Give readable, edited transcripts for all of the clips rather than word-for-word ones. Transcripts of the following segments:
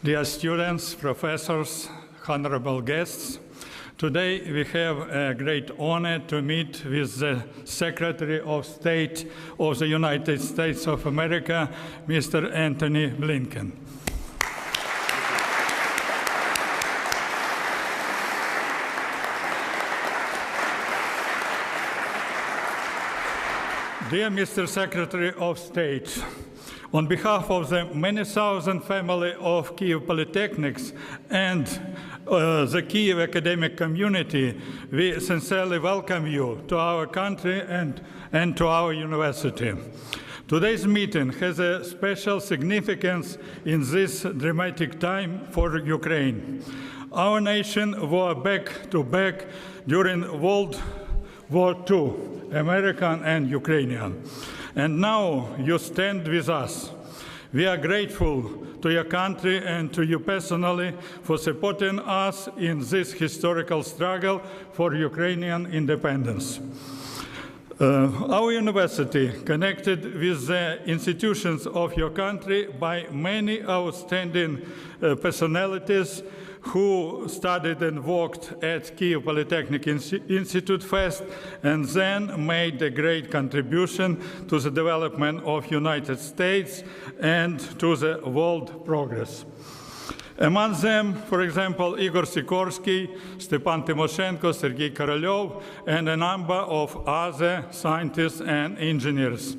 dear students, professors, honorable guests, today we have a great honor to meet with the Secretary of State of the United States of America, Mr. Antony Blinken. Dear Mr. Secretary of State, on behalf of the many thousand family of Kyiv Polytechnics and the Kyiv academic community, we sincerely welcome you to our country and to our university. Today's meeting has a special significance in this dramatic time for Ukraine. Our nation was back to back during World War II, American and Ukrainian. And now you stand with us. We are grateful to your country and to you personally for supporting us in this historical struggle for Ukrainian independence. Our university, connected with the institutions of your country by many outstanding personalities who studied and worked at Kyiv Polytechnic Institute first, and then made a great contribution to the development of United States and to the world progress. Among them, for example, Igor Sikorsky, Stepan Timoshenko, Sergei Korolev, and a number of other scientists and engineers.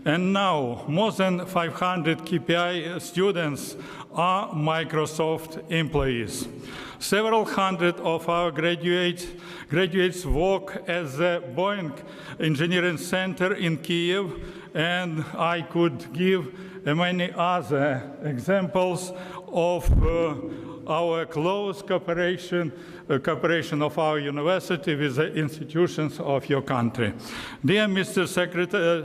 And now, more than 500 KPI students are Microsoft employees. Several hundred of our graduates work at the Boeing Engineering Center in Kyiv, and I could give many other examples of our close cooperation of our university with the institutions of your country. Dear Mr.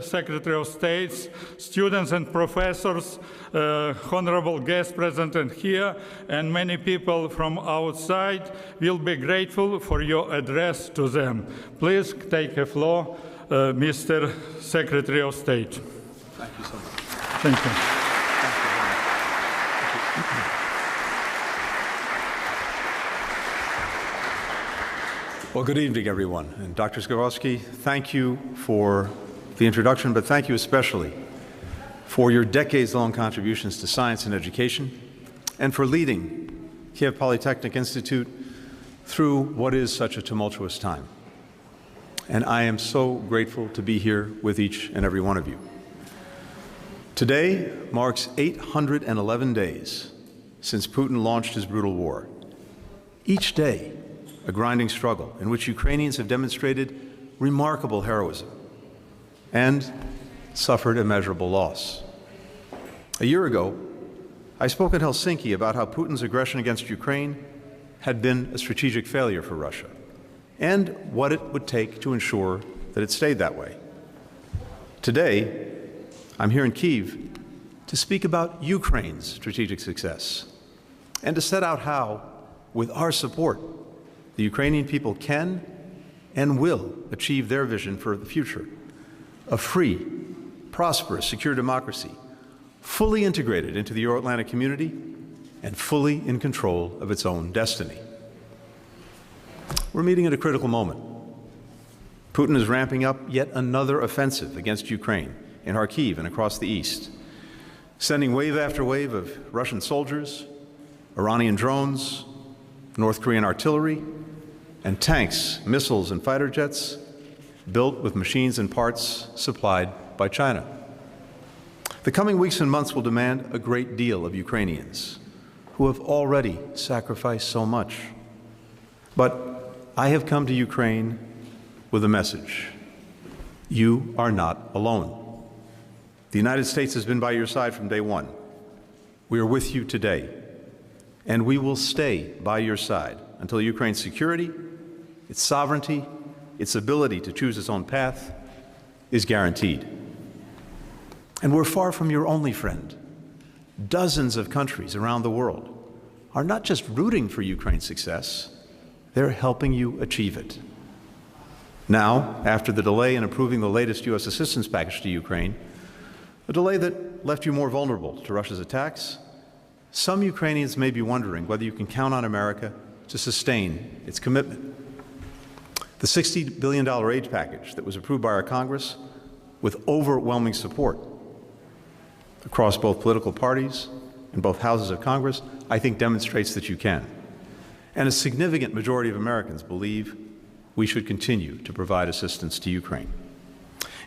Secretary of State, students and professors, honorable guests present here, and many people from outside will be grateful for your address to them. Please take the floor, Mr. Secretary of State. Thank you so much. Thank you. Well, good evening, everyone. And Dr. Skowronski, thank you for the introduction, but thank you especially for your decades-long contributions to science and education, and for leading Kyiv Polytechnic Institute through what is such a tumultuous time. And I am so grateful to be here with each and every one of you. Today marks 811 days since Putin launched his brutal war. Each day, a grinding struggle in which Ukrainians have demonstrated remarkable heroism and suffered immeasurable loss. A year ago, I spoke in Helsinki about how Putin's aggression against Ukraine had been a strategic failure for Russia, and what it would take to ensure that it stayed that way. Today, I'm here in Kyiv to speak about Ukraine's strategic success and to set out how, with our support, the Ukrainian people can and will achieve their vision for the future, a free, prosperous, secure democracy, fully integrated into the Euro-Atlantic community and fully in control of its own destiny. We're meeting at a critical moment. Putin is ramping up yet another offensive against Ukraine in Kharkiv and across the east, sending wave after wave of Russian soldiers, Iranian drones, North Korean artillery, and tanks, missiles, and fighter jets built with machines and parts supplied by China. The coming weeks and months will demand a great deal of Ukrainians who have already sacrificed so much. But I have come to Ukraine with a message. You are not alone. The United States has been by your side from day one. We are with you today, and we will stay by your side until Ukraine's security, its sovereignty, its ability to choose its own path is guaranteed. And we're far from your only friend. Dozens of countries around the world are not just rooting for Ukraine's success, they're helping you achieve it. Now, after the delay in approving the latest U.S. assistance package to Ukraine, a delay that left you more vulnerable to Russia's attacks, Some Ukrainians may be wondering whether you can count on America to sustain its commitment. The $60 billion aid package that was approved by our Congress with overwhelming support across both political parties and both houses of Congress, I think demonstrates that you can. And a significant majority of Americans believe we should continue to provide assistance to Ukraine.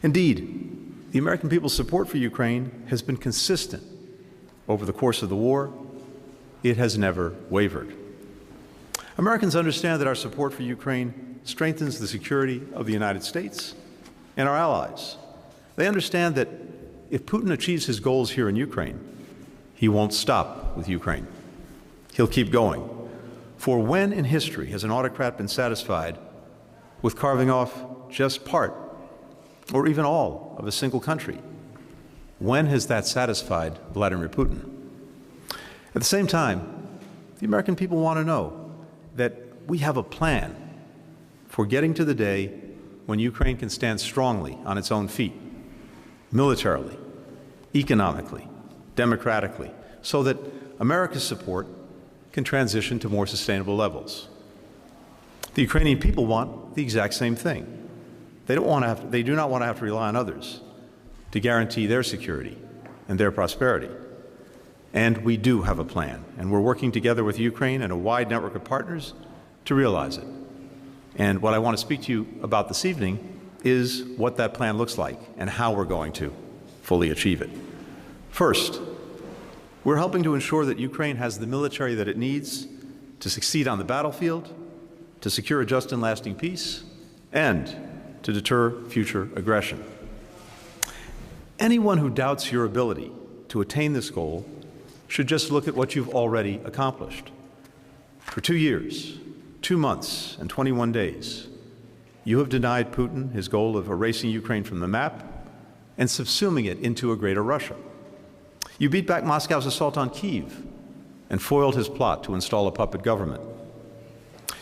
Indeed, the American people's support for Ukraine has been consistent over the course of the war. It has never wavered. Americans understand that our support for Ukraine strengthens the security of the United States and our allies. They understand that if Putin achieves his goals here in Ukraine, he won't stop with Ukraine. He'll keep going. For when in history has an autocrat been satisfied with carving off just part or even all of a single country? When has that satisfied Vladimir Putin? At the same time, the American people want to know that we have a plan for getting to the day when Ukraine can stand strongly on its own feet, militarily, economically, democratically, so that America's support can transition to more sustainable levels. The Ukrainian people want the exact same thing. They do not want to have to rely on others to guarantee their security and their prosperity. And we do have a plan, and we're working together with Ukraine and a wide network of partners to realize it. And what I want to speak to you about this evening is what that plan looks like and how we're going to fully achieve it. First, we're helping to ensure that Ukraine has the military that it needs to succeed on the battlefield, to secure a just and lasting peace, and to deter future aggression. Anyone who doubts your ability to attain this goal should just look at what you've already accomplished. For 2 years, 2 months, and 21 days, you have denied Putin his goal of erasing Ukraine from the map and subsuming it into a greater Russia. You beat back Moscow's assault on Kyiv and foiled his plot to install a puppet government.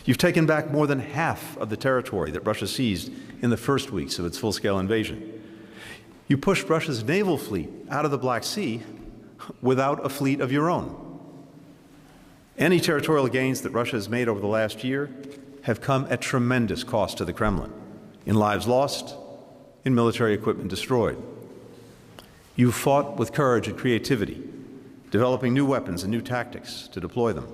You've taken back more than half of the territory that Russia seized in the first weeks of its full-scale invasion. You pushed Russia's naval fleet out of the Black Sea without a fleet of your own. Any territorial gains that Russia has made over the last year have come at tremendous cost to the Kremlin, in lives lost, in military equipment destroyed. You fought with courage and creativity, developing new weapons and new tactics to deploy them.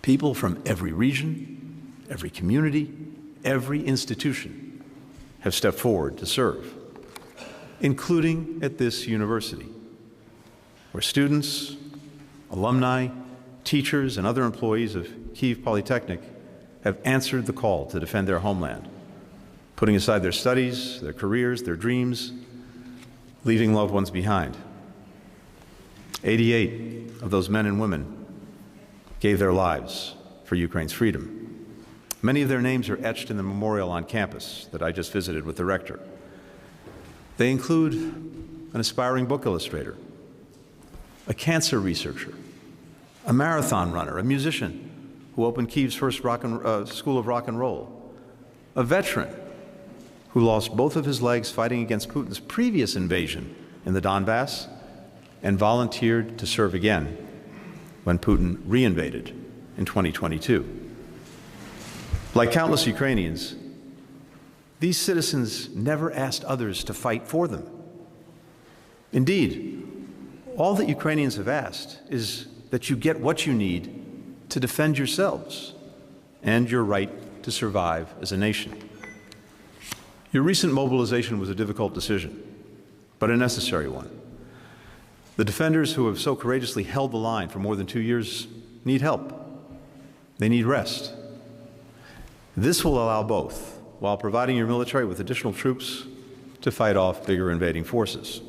People from every region, every community, every institution have stepped forward to serve, including at this university, where students, alumni, teachers, and other employees of Kyiv Polytechnic have answered the call to defend their homeland, putting aside their studies, their careers, their dreams, leaving loved ones behind. 88 of those men and women gave their lives for Ukraine's freedom. Many of their names are etched in the memorial on campus that I just visited with the rector. They include an aspiring book illustrator, a cancer researcher, a marathon runner, a musician who opened Kyiv's first school of rock and roll, a veteran who lost both of his legs fighting against Putin's previous invasion in the Donbass and volunteered to serve again when Putin reinvaded in 2022. Like countless Ukrainians, these citizens never asked others to fight for them. Indeed, all that Ukrainians have asked is that you get what you need to defend yourselves and your right to survive as a nation. Your recent mobilization was a difficult decision, but a necessary one. The defenders who have so courageously held the line for more than 2 years need help. They need rest. This will allow both, while providing your military with additional troops to fight off bigger invading forces.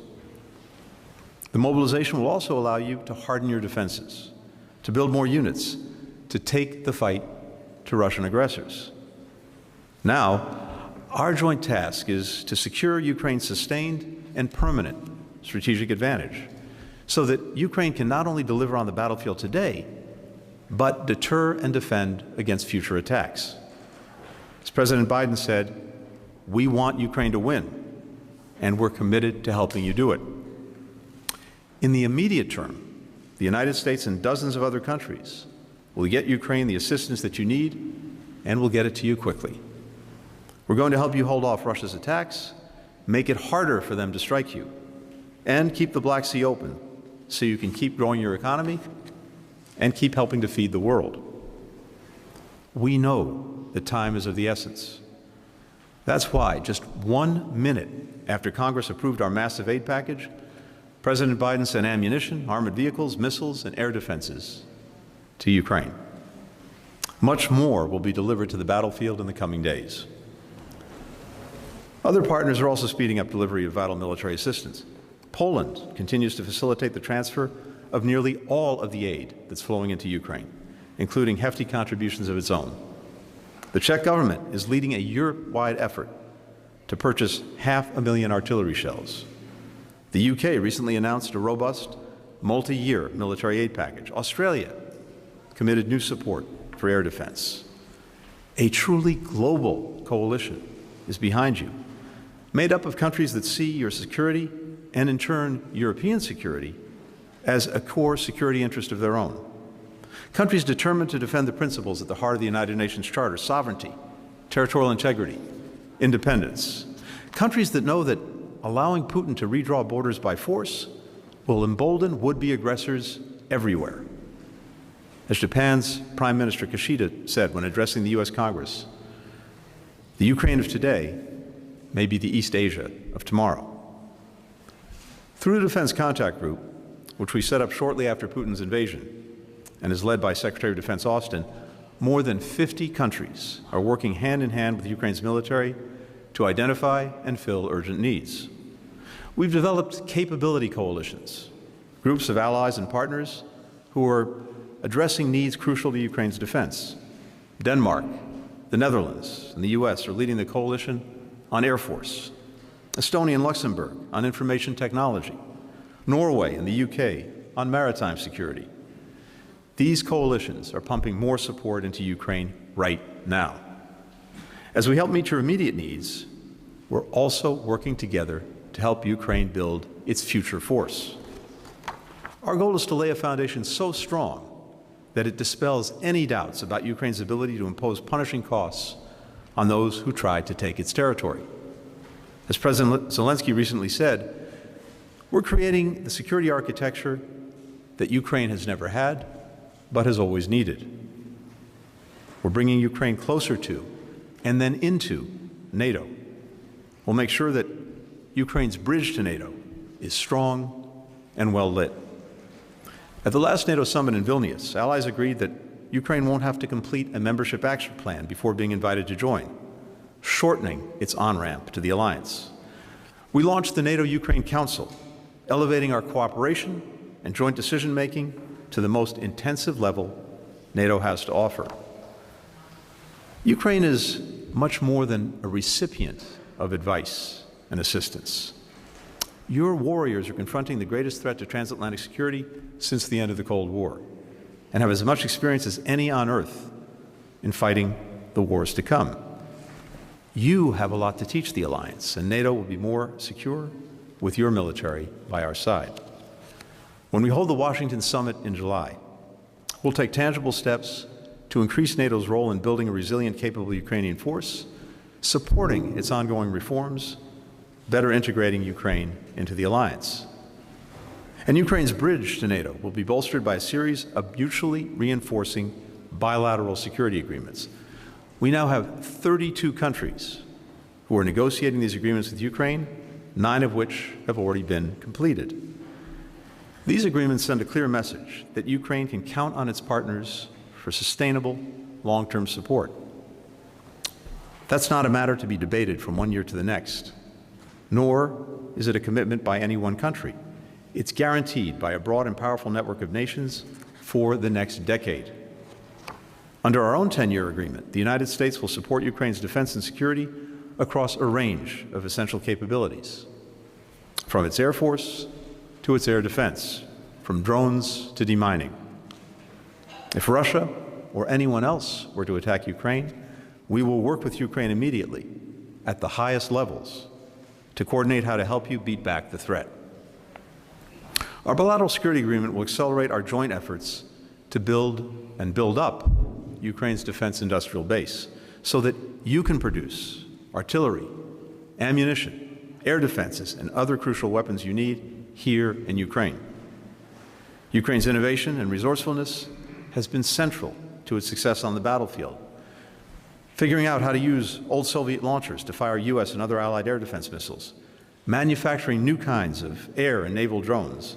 The mobilization will also allow you to harden your defenses, to build more units, to take the fight to Russian aggressors. Now, our joint task is to secure Ukraine's sustained and permanent strategic advantage so that Ukraine can not only deliver on the battlefield today, but deter and defend against future attacks. As President Biden said, we want Ukraine to win, and we're committed to helping you do it. In the immediate term, the United States and dozens of other countries will get Ukraine the assistance that you need, and we'll get it to you quickly. We're going to help you hold off Russia's attacks, make it harder for them to strike you, and keep the Black Sea open so you can keep growing your economy and keep helping to feed the world. We know that time is of the essence. That's why, just 1 minute after Congress approved our massive aid package, President Biden sent ammunition, armored vehicles, missiles, and air defenses to Ukraine. Much more will be delivered to the battlefield in the coming days. Other partners are also speeding up delivery of vital military assistance. Poland continues to facilitate the transfer of nearly all of the aid that's flowing into Ukraine, including hefty contributions of its own. The Czech government is leading a Europe-wide effort to purchase 500,000 artillery shells. The UK recently announced a robust, multi-year military aid package. Australia committed new support for air defense. A truly global coalition is behind you, made up of countries that see your security and, in turn, European security as a core security interest of their own. Countries determined to defend the principles at the heart of the United Nations Charter: sovereignty, territorial integrity, independence. Countries that know that allowing Putin to redraw borders by force will embolden would-be aggressors everywhere. As Japan's Prime Minister Kishida said when addressing the U.S. Congress, the Ukraine of today may be the East Asia of tomorrow. Through the Defense Contact Group, which we set up shortly after Putin's invasion and is led by Secretary of Defense Austin, more than 50 countries are working hand in hand with Ukraine's military to identify and fill urgent needs. We've developed capability coalitions, groups of allies and partners who are addressing needs crucial to Ukraine's defense. Denmark, the Netherlands, and the U.S. are leading the coalition on Air Force. Estonia and Luxembourg on information technology. Norway and the UK on maritime security. These coalitions are pumping more support into Ukraine right now. As we help meet your immediate needs, we're also working together to help Ukraine build its future force. Our goal is to lay a foundation so strong that it dispels any doubts about Ukraine's ability to impose punishing costs on those who try to take its territory. As President Zelensky recently said, we're creating the security architecture that Ukraine has never had, but has always needed. We're bringing Ukraine closer to and then into NATO. We'll make sure that Ukraine's bridge to NATO is strong and well lit. At the last NATO summit in Vilnius, allies agreed that Ukraine won't have to complete a membership action plan before being invited to join, shortening its on-ramp to the alliance. We launched the NATO-Ukraine Council, elevating our cooperation and joint decision-making to the most intensive level NATO has to offer. Ukraine is much more than a recipient of advice and assistance. Your warriors are confronting the greatest threat to transatlantic security since the end of the Cold War and have as much experience as any on earth in fighting the wars to come. You have a lot to teach the alliance, and NATO will be more secure with your military by our side. When we hold the Washington summit in July, we'll take tangible steps to increase NATO's role in building a resilient, capable Ukrainian force, supporting its ongoing reforms, better integrating Ukraine into the alliance. And Ukraine's bridge to NATO will be bolstered by a series of mutually reinforcing bilateral security agreements. We now have 32 countries who are negotiating these agreements with Ukraine, 9 of which have already been completed. These agreements send a clear message that Ukraine can count on its partners for sustainable, long-term support. That's not a matter to be debated from one year to the next, nor is it a commitment by any one country. It's guaranteed by a broad and powerful network of nations for the next decade. Under our own 10-year agreement, the United States will support Ukraine's defense and security across a range of essential capabilities, from its air force to its air defense, from drones to demining. If Russia or anyone else were to attack Ukraine, we will work with Ukraine immediately at the highest levels to coordinate how to help you beat back the threat. Our bilateral security agreement will accelerate our joint efforts to build and build up Ukraine's defense industrial base so that you can produce artillery, ammunition, air defenses, and other crucial weapons you need here in Ukraine. Ukraine's innovation and resourcefulness has been central to its success on the battlefield. Figuring out how to use old Soviet launchers to fire U.S. and other allied air defense missiles, manufacturing new kinds of air and naval drones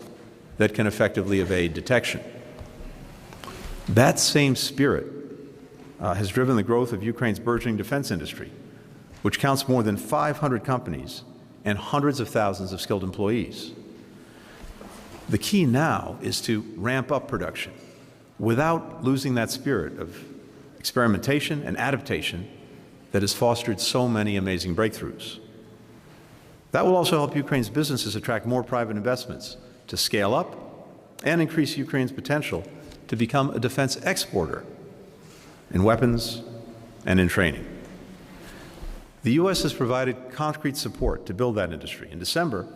that can effectively evade detection. That same spirit has driven the growth of Ukraine's burgeoning defense industry, which counts more than 500 companies and hundreds of thousands of skilled employees. The key now is to ramp up production without losing that spirit of experimentation and adaptation that has fostered so many amazing breakthroughs. That will also help Ukraine's businesses attract more private investments to scale up and increase Ukraine's potential to become a defense exporter in weapons and in training. The U.S. has provided concrete support to build that industry. In December,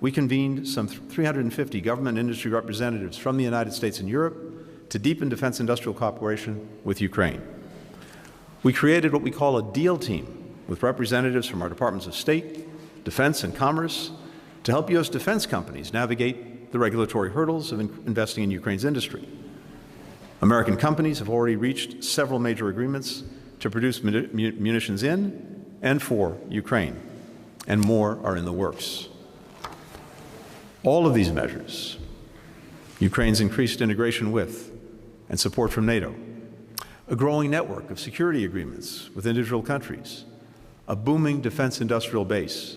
we convened some 350 government and industry representatives from the United States and Europe to deepen defense industrial cooperation with Ukraine. We created what we call a deal team with representatives from our Departments of State, Defense, and Commerce to help U.S. defense companies navigate the regulatory hurdles of investing in Ukraine's industry. American companies have already reached several major agreements to produce munitions in and for Ukraine, and more are in the works. All of these measures, Ukraine's increased integration with and support from NATO, a growing network of security agreements with individual countries, a booming defense industrial base,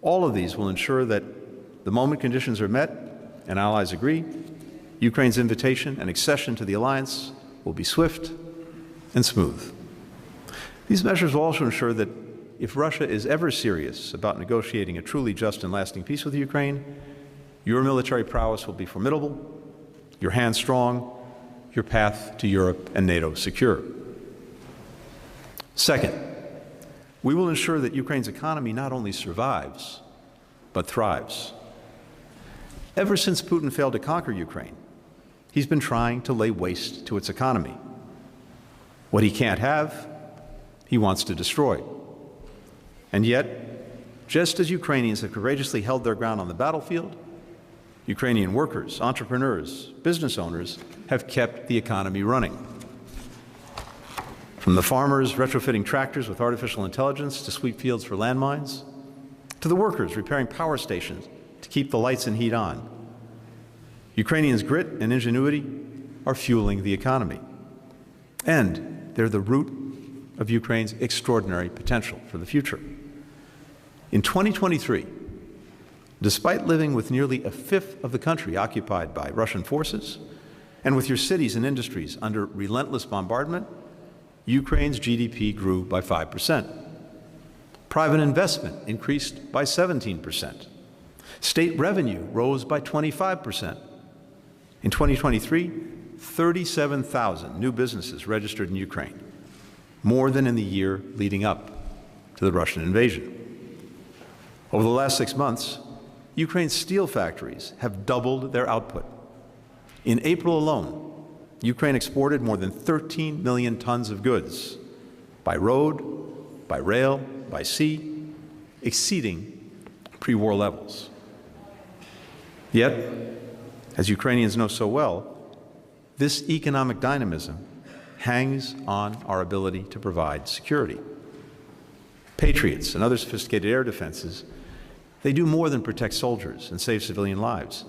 all of these will ensure that the moment conditions are met and allies agree, Ukraine's invitation and accession to the alliance will be swift and smooth. These measures will also ensure that if Russia is ever serious about negotiating a truly just and lasting peace with Ukraine, your military prowess will be formidable, your hands strong, your path to Europe and NATO secure. Second, we will ensure that Ukraine's economy not only survives, but thrives. Ever since Putin failed to conquer Ukraine, he's been trying to lay waste to its economy. What he can't have, he wants to destroy. And yet, just as Ukrainians have courageously held their ground on the battlefield, Ukrainian workers, entrepreneurs, business owners have kept the economy running. From the farmers retrofitting tractors with artificial intelligence to sweep fields for landmines, to the workers repairing power stations to keep the lights and heat on, Ukrainians' grit and ingenuity are fueling the economy. And they're the root of Ukraine's extraordinary potential for the future. In 2023, despite living with nearly a fifth of the country occupied by Russian forces, and with your cities and industries under relentless bombardment, Ukraine's GDP grew by 5%. Private investment increased by 17%. State revenue rose by 25%. In 2023, 37,000 new businesses registered in Ukraine, more than in the year leading up to the Russian invasion. Over the last 6 months, Ukraine's steel factories have doubled their output. In April alone, Ukraine exported more than 13 million tons of goods by road, by rail, by sea, exceeding pre-war levels. Yet, as Ukrainians know so well, this economic dynamism hangs on our ability to provide security. Patriots and other sophisticated air defenses, they do more than protect soldiers and save civilian lives.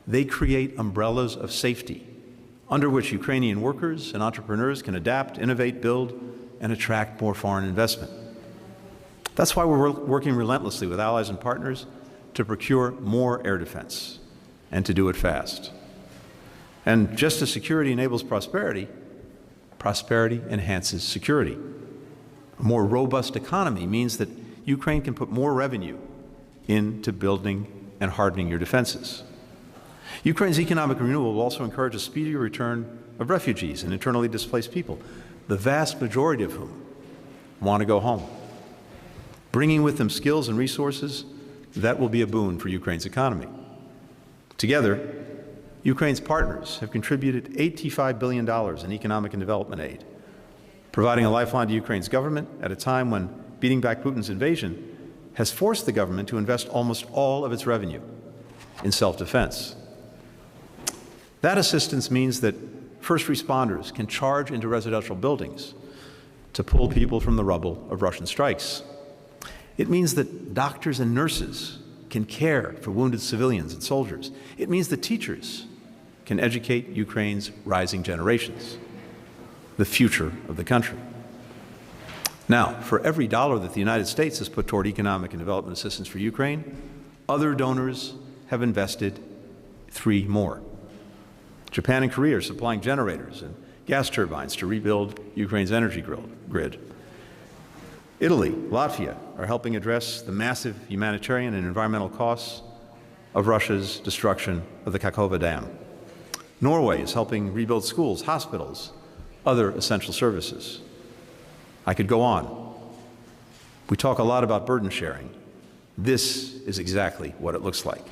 They create umbrellas of safety under which Ukrainian workers and entrepreneurs can adapt, innovate, build, and attract more foreign investment. That's why we're working relentlessly with allies and partners to procure more air defense and to do it fast. And just as security enables prosperity, prosperity enhances security. A more robust economy means that Ukraine can put more revenue into building and hardening your defenses. Ukraine's economic renewal will also encourage a speedier return of refugees and internally displaced people, the vast majority of whom want to go home. Bringing with them skills and resources, that will be a boon for Ukraine's economy. Together, Ukraine's partners have contributed $85 billion in economic and development aid, providing a lifeline to Ukraine's government at a time when beating back Putin's invasion has forced the government to invest almost all of its revenue in self-defense. That assistance means that first responders can charge into residential buildings to pull people from the rubble of Russian strikes. It means that doctors and nurses can care for wounded civilians and soldiers. It means that teachers can educate Ukraine's rising generations, the future of the country. Now, for every dollar that the United States has put toward economic and development assistance for Ukraine, other donors have invested 3 more. Japan and Korea are supplying generators and gas turbines to rebuild Ukraine's energy grid. Italy, Latvia are helping address the massive humanitarian and environmental costs of Russia's destruction of the Kakhovka Dam. Norway is helping rebuild schools, hospitals, other essential services. I could go on. We talk a lot about burden sharing. This is exactly what it looks like.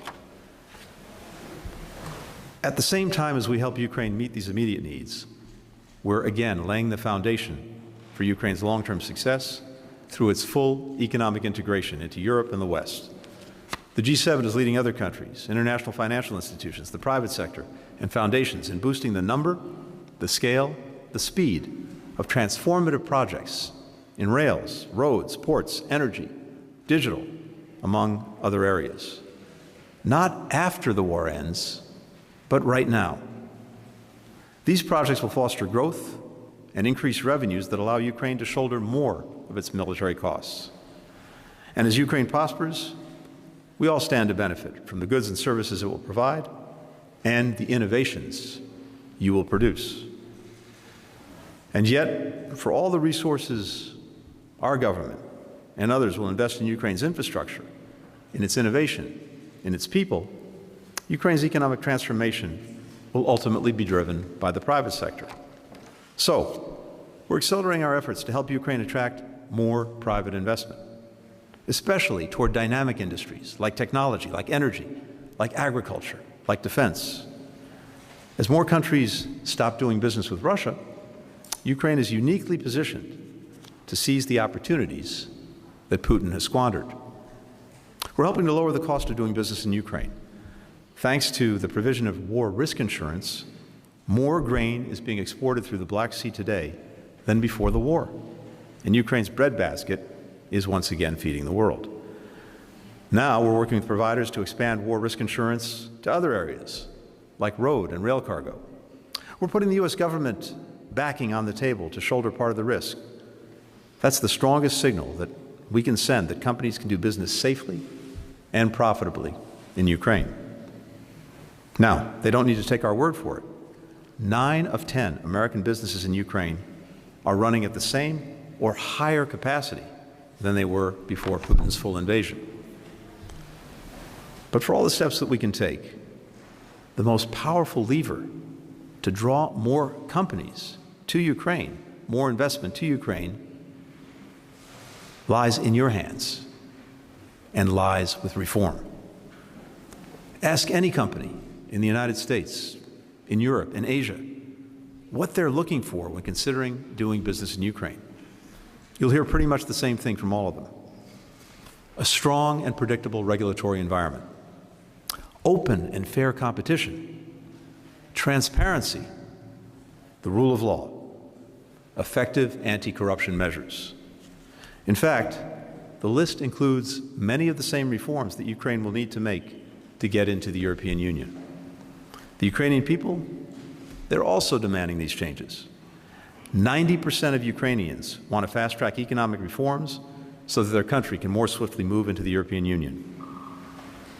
At the same time as we help Ukraine meet these immediate needs, we're again laying the foundation for Ukraine's long-term success through its full economic integration into Europe and the West. The G7 is leading other countries, international financial institutions, the private sector, and foundations in boosting the number, the scale, the speed of transformative projects in rails, roads, ports, energy, digital, among other areas. Not after the war ends, but right now. These projects will foster growth and increase revenues that allow Ukraine to shoulder more of its military costs. And as Ukraine prospers, we all stand to benefit from the goods and services it will provide and the innovations you will produce. And yet, for all the resources our government and others will invest in Ukraine's infrastructure, in its innovation, in its people, Ukraine's economic transformation will ultimately be driven by the private sector. So, we're accelerating our efforts to help Ukraine attract more private investment, especially toward dynamic industries like technology, like energy, like agriculture, like defense. As more countries stop doing business with Russia, Ukraine is uniquely positioned to seize the opportunities that Putin has squandered. We're helping to lower the cost of doing business in Ukraine. Thanks to the provision of war risk insurance, more grain is being exported through the Black Sea today than before the war. And Ukraine's breadbasket is once again feeding the world. Now we're working with providers to expand war risk insurance to other areas, like road and rail cargo. We're putting the U.S. government backing on the table to shoulder part of the risk. That's the strongest signal that we can send that companies can do business safely and profitably in Ukraine. Now, they don't need to take our word for it. 9 of 10 American businesses in Ukraine are running at the same or higher capacity than they were before Putin's full invasion. But for all the steps that we can take, the most powerful lever to draw more companies to Ukraine, more investment to Ukraine, lies in your hands and lies with reform. Ask any company in the United States, in Europe, in Asia, what they're looking for when considering doing business in Ukraine. You'll hear pretty much the same thing from all of them. A strong and predictable regulatory environment, open and fair competition, transparency, the rule of law, effective anti-corruption measures. In fact, the list includes many of the same reforms that Ukraine will need to make to get into the European Union. The Ukrainian people, they're also demanding these changes. 90% of Ukrainians want to fast-track economic reforms so that their country can more swiftly move into the European Union.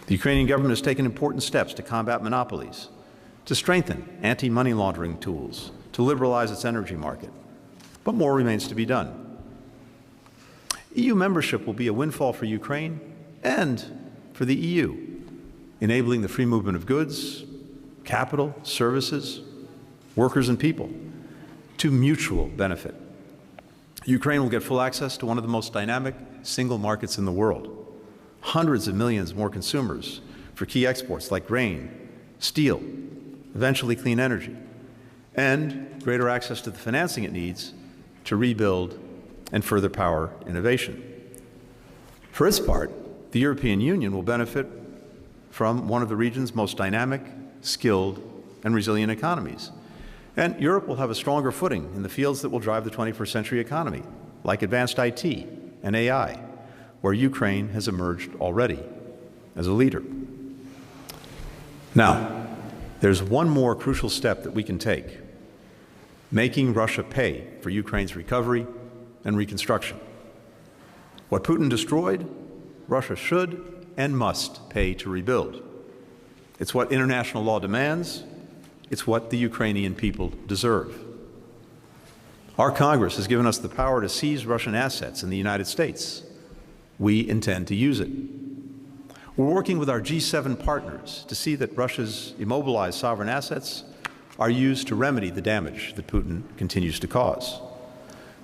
The Ukrainian government has taken important steps to combat monopolies, to strengthen anti-money laundering tools, to liberalize its energy market. But more remains to be done. EU membership will be a windfall for Ukraine and for the EU, enabling the free movement of goods, capital, services, workers, and people to mutual benefit. Ukraine will get full access to one of the most dynamic single markets in the world, hundreds of millions more consumers for key exports like grain, steel, eventually clean energy, and greater access to the financing it needs to rebuild and further power innovation. For its part, the European Union will benefit from one of the region's most dynamic, skilled, and resilient economies. And Europe will have a stronger footing in the fields that will drive the 21st century economy, like advanced IT and AI, where Ukraine has emerged already as a leader. Now, there's one more crucial step that we can take: making Russia pay for Ukraine's recovery and reconstruction. What Putin destroyed, Russia should and must pay to rebuild. It's what international law demands. It's what the Ukrainian people deserve. Our Congress has given us the power to seize Russian assets in the United States. We intend to use it. We're working with our G7 partners to see that Russia's immobilized sovereign assets are used to remedy the damage that Putin continues to cause.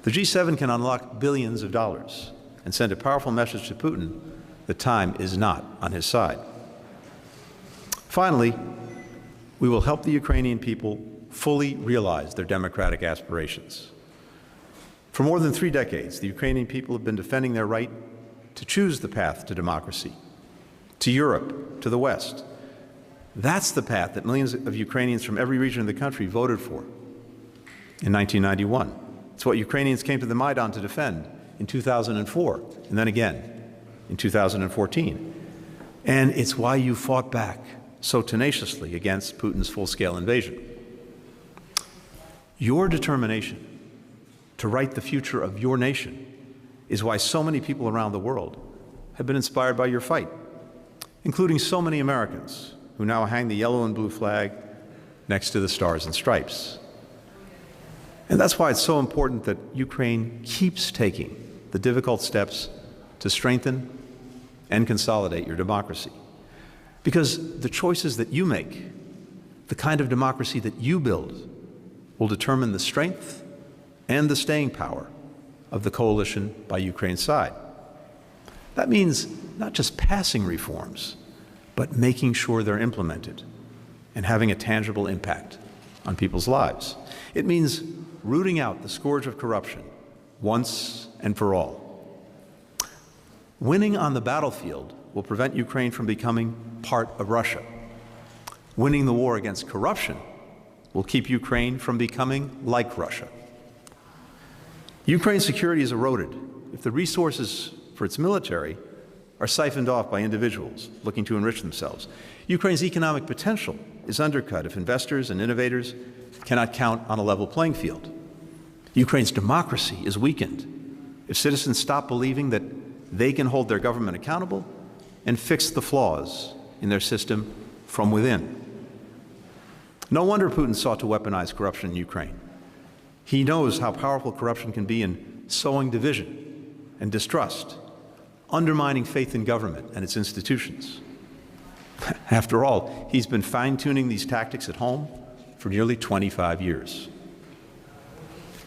The G7 can unlock billions of dollars and send a powerful message to Putin that time is not on his side. Finally, we will help the Ukrainian people fully realize their democratic aspirations. For more than 3 decades, the Ukrainian people have been defending their right to choose the path to democracy, to Europe, to the West. That's the path that millions of Ukrainians from every region of the country voted for in 1991. It's what Ukrainians came to the Maidan to defend in 2004, and then again in 2014. And it's why you fought back so tenaciously against Putin's full-scale invasion. Your determination to write the future of your nation is why so many people around the world have been inspired by your fight, including so many Americans who now hang the yellow and blue flag next to the stars and stripes. And that's why it's so important that Ukraine keeps taking the difficult steps to strengthen and consolidate your democracy. Because the choices that you make, the kind of democracy that you build, will determine the strength and the staying power of the coalition by Ukraine's side. That means not just passing reforms, but making sure they're implemented and having a tangible impact on people's lives. It means rooting out the scourge of corruption once and for all. Winning on the battlefield will prevent Ukraine from becoming part of Russia. Winning the war against corruption will keep Ukraine from becoming like Russia. Ukraine's security is eroded if the resources for its military are siphoned off by individuals looking to enrich themselves. Ukraine's economic potential is undercut if investors and innovators cannot count on a level playing field. Ukraine's democracy is weakened if citizens stop believing that they can hold their government accountable and fix the flaws in their system from within. No wonder Putin sought to weaponize corruption in Ukraine. He knows how powerful corruption can be in sowing division and distrust, undermining faith in government and its institutions. After all, he's been fine-tuning these tactics at home for nearly 25 years.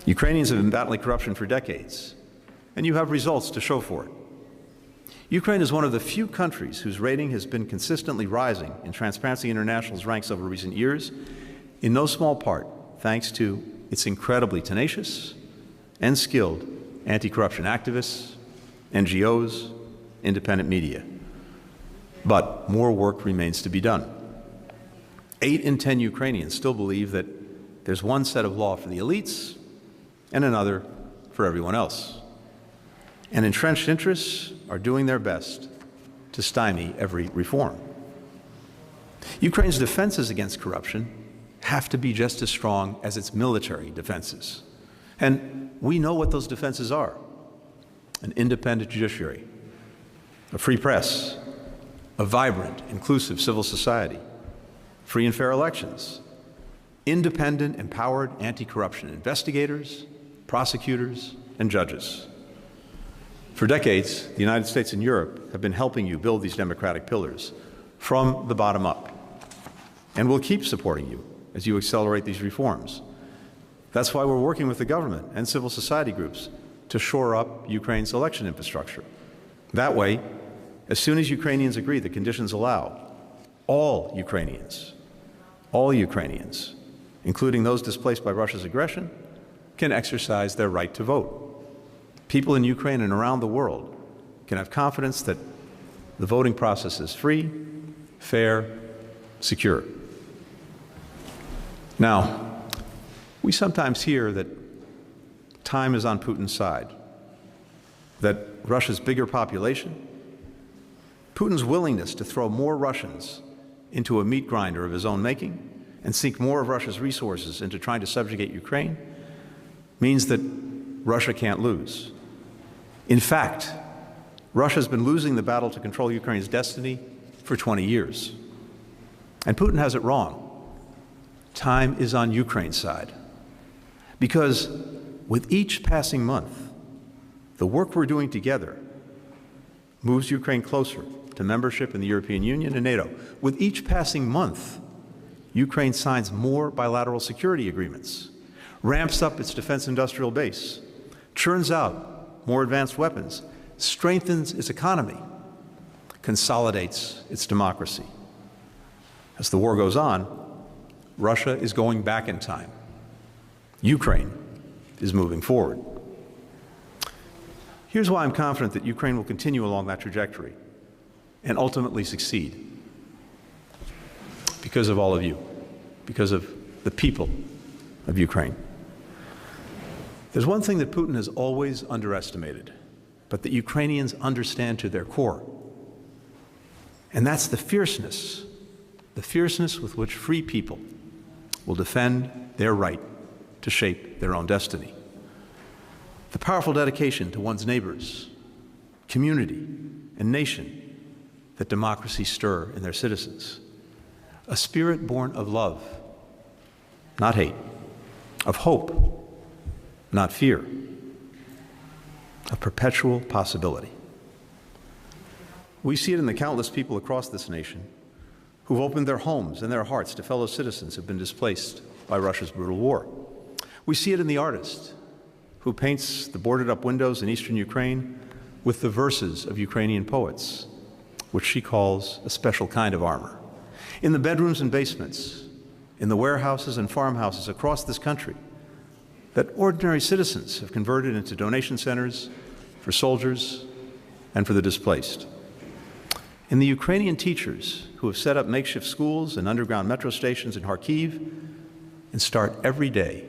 Ukrainians have been battling corruption for decades, and you have results to show for it. Ukraine is one of the few countries whose rating has been consistently rising in Transparency International's ranks over recent years, in no small part thanks to its incredibly tenacious and skilled anti-corruption activists, NGOs, independent media. But more work remains to be done. 8 in 10 Ukrainians still believe that there's one set of law for the elites and another for everyone else. And entrenched interests are doing their best to stymie every reform. Ukraine's defenses against corruption have to be just as strong as its military defenses. And we know what those defenses are: an independent judiciary, a free press, a vibrant, inclusive civil society, free and fair elections, independent, empowered anti-corruption investigators, prosecutors, and judges. For decades, the United States and Europe have been helping you build these democratic pillars from the bottom up, and we'll keep supporting you as you accelerate these reforms. That's why we're working with the government and civil society groups to shore up Ukraine's election infrastructure. That way, as soon as Ukrainians agree the conditions allow, all Ukrainians all Ukrainians, including those displaced by Russia's aggression, can exercise their right to vote. People in Ukraine and around the world can have confidence that the voting process is free, fair, secure. Now, we sometimes hear that time is on Putin's side, that Russia's bigger population, Putin's willingness to throw more Russians into a meat grinder of his own making and sink more of Russia's resources into trying to subjugate Ukraine means that Russia can't lose. In fact, Russia's been losing the battle to control Ukraine's destiny for 20 years. And Putin has it wrong. Time is on Ukraine's side. Because with each passing month, the work we're doing together moves Ukraine closer to membership in the European Union and NATO. With each passing month, Ukraine signs more bilateral security agreements, ramps up its defense industrial base, churns out more advanced weapons, strengthens its economy, consolidates its democracy. As the war goes on, Russia is going back in time. Ukraine is moving forward. Here's why I'm confident that Ukraine will continue along that trajectory and ultimately succeed. Because of all of you, because of the people of Ukraine. There's one thing that Putin has always underestimated, but that Ukrainians understand to their core, and that's the fierceness with which free people will defend their right to shape their own destiny. The powerful dedication to one's neighbors, community, and nation that democracies stir in their citizens. A spirit born of love, not hate, of hope, not fear, of perpetual possibility. We see it in the countless people across this nation who've opened their homes and their hearts to fellow citizens who've been displaced by Russia's brutal war. We see it in the artist who paints the boarded-up windows in eastern Ukraine with the verses of Ukrainian poets, which she calls a special kind of armor. In the bedrooms and basements, in the warehouses and farmhouses across this country, that ordinary citizens have converted into donation centers for soldiers and for the displaced. In the Ukrainian teachers who have set up makeshift schools and underground metro stations in Kyiv and start every day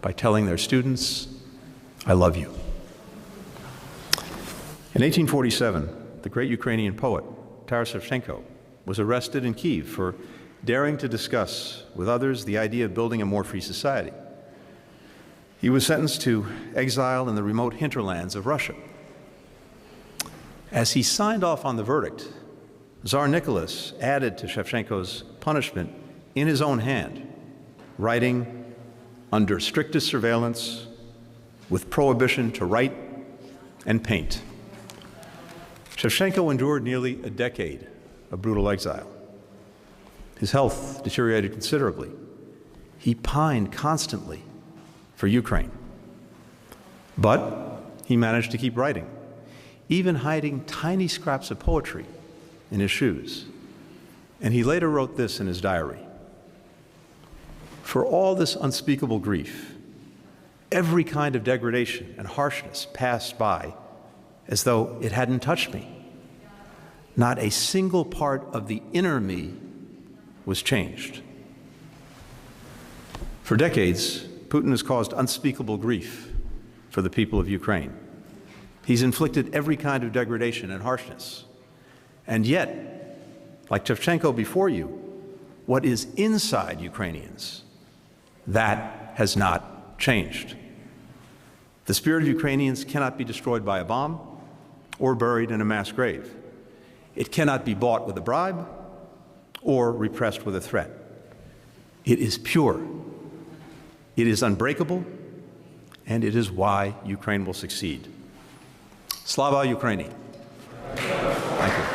by telling their students, "I love you." In 1847, the great Ukrainian poet Taras Shevchenko was arrested in Kyiv for daring to discuss with others the idea of building a more free society. He was sentenced to exile in the remote hinterlands of Russia. As he signed off on the verdict, Tsar Nicholas added to Shevchenko's punishment in his own hand, writing, "Under strictest surveillance, with prohibition to write and paint." Shevchenko endured nearly a decade of brutal exile. His health deteriorated considerably. He pined constantly for Ukraine. But he managed to keep writing, even hiding tiny scraps of poetry in his shoes. And he later wrote this in his diary: "For all this unspeakable grief, every kind of degradation and harshness passed by as though it hadn't touched me. Not a single part of the inner me was changed." For decades, Putin has caused unspeakable grief for the people of Ukraine. He's inflicted every kind of degradation and harshness. And yet, like Shevchenko before you, what is inside Ukrainians, that has not changed. The spirit of Ukrainians cannot be destroyed by a bomb or buried in a mass grave. It cannot be bought with a bribe or repressed with a threat. It is pure, it is unbreakable, and it is why Ukraine will succeed. Slava Ukraini. Thank you.